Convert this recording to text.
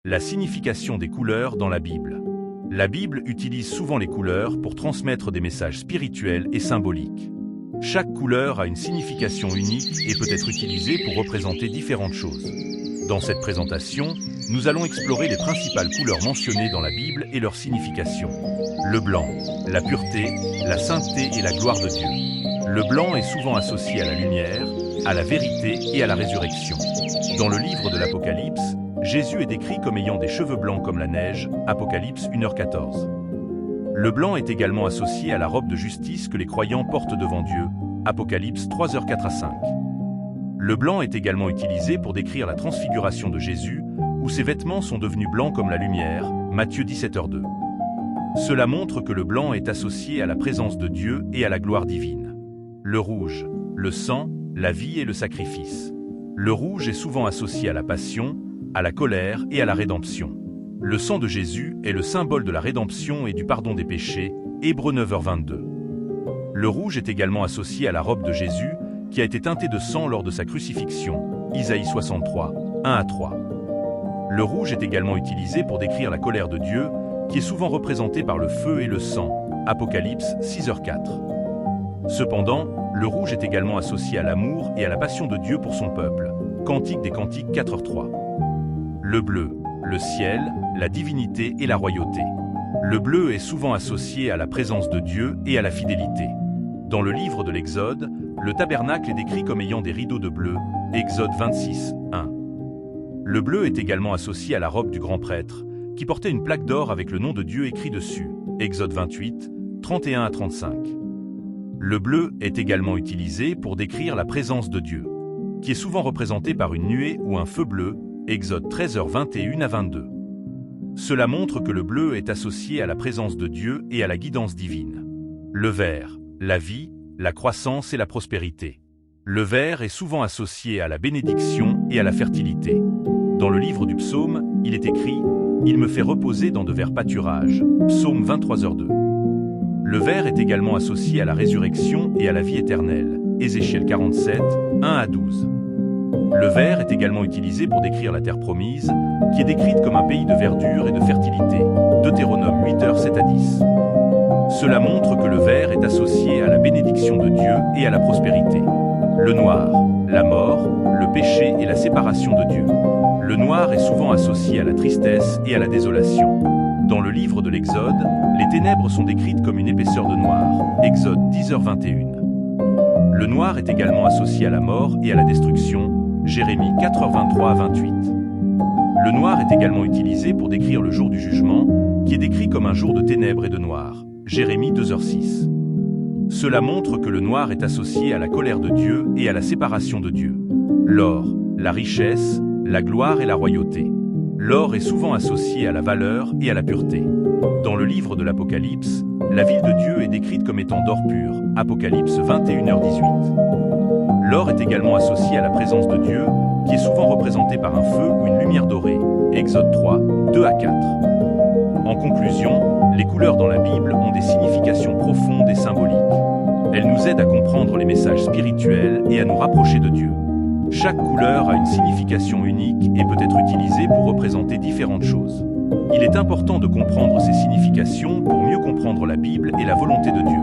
La signification des couleurs dans la Bible. La Bible utilise souvent les couleurs pour transmettre des messages spirituels et symboliques. Chaque couleur a une signification unique et peut être utilisée pour représenter différentes choses. Dans cette présentation, nous allons explorer les principales couleurs mentionnées dans la Bible et leur signification. Le blanc, la pureté, la sainteté et la gloire de Dieu. Le blanc est souvent associé à la lumière, à la vérité et à la résurrection. Dans le livre de l'Apocalypse, Jésus est décrit comme ayant des cheveux blancs comme la neige, Apocalypse 1h14. Le blanc est également associé à la robe de justice que les croyants portent devant Dieu, Apocalypse 3h4-5. Le blanc est également utilisé pour décrire la transfiguration de Jésus, où ses vêtements sont devenus blancs comme la lumière, Matthieu 17h2. Cela montre que le blanc est associé à la présence de Dieu et à la gloire divine. Le rouge, le sang, la vie et le sacrifice. Le rouge est souvent associé à la passion, à la colère et à la rédemption. Le sang de Jésus est le symbole de la rédemption et du pardon des péchés, Hébreux 9h22. Le rouge est également associé à la robe de Jésus, qui a été teintée de sang lors de sa crucifixion, Isaïe 63, 1-3. Le rouge est également utilisé pour décrire la colère de Dieu, qui est souvent représentée par le feu et le sang, Apocalypse 6h4. Cependant, le rouge est également associé à l'amour et à la passion de Dieu pour son peuple, Cantique des Cantiques 4h3. Le bleu, le ciel, la divinité et la royauté. Le bleu est souvent associé à la présence de Dieu et à la fidélité. Dans le livre de l'Exode, le tabernacle est décrit comme ayant des rideaux de bleu, Exode 26, 1. Le bleu est également associé à la robe du grand prêtre, qui portait une plaque d'or avec le nom de Dieu écrit dessus, Exode 28, 31-35. Le bleu est également utilisé pour décrire la présence de Dieu, qui est souvent représentée par une nuée ou un feu bleu, Exode 13h21-22. Cela montre que le bleu est associé à la présence de Dieu et à la guidance divine. Le vert, la vie, la croissance et la prospérité. Le vert est souvent associé à la bénédiction et à la fertilité. Dans le livre du psaume, il est écrit « Il me fait reposer dans de verts pâturages » Psaume 23h2. Le vert est également associé à la résurrection et à la vie éternelle, Ézéchiel 47, 1-12. Le vert est également utilisé pour décrire la terre promise, qui est décrite comme un pays de verdure et de fertilité, Deutéronome 8h7-10. Cela montre que le vert est associé à la bénédiction de Dieu et à la prospérité. Le noir, la mort, le péché et la séparation de Dieu. Le noir est souvent associé à la tristesse et à la désolation. Dans le livre de l'Exode, les ténèbres sont décrites comme une épaisseur de noir, Exode 10h21. Le noir est également associé à la mort et à la destruction, Jérémie 4h23-28. Le noir est également utilisé pour décrire le jour du jugement, qui est décrit comme un jour de ténèbres et de noir, Jérémie 2h6. Cela montre que le noir est associé à la colère de Dieu et à la séparation de Dieu. L'or, la richesse, la gloire et la royauté. L'or est souvent associé à la valeur et à la pureté. Dans le livre de l'Apocalypse, la ville de Dieu est décrite comme étant d'or pur, Apocalypse 21h18. L'or est également associé à la présence de Dieu, qui est souvent représentée par un feu ou une lumière dorée, Exode 3, 2-4. En conclusion, les couleurs dans la Bible ont des significations profondes et symboliques. Elles nous aident à comprendre les messages spirituels et à nous rapprocher de Dieu. Chaque couleur a une signification unique et peut être utilisée pour représenter différentes choses. Il est important de comprendre ces significations pour mieux comprendre la Bible et la volonté de Dieu.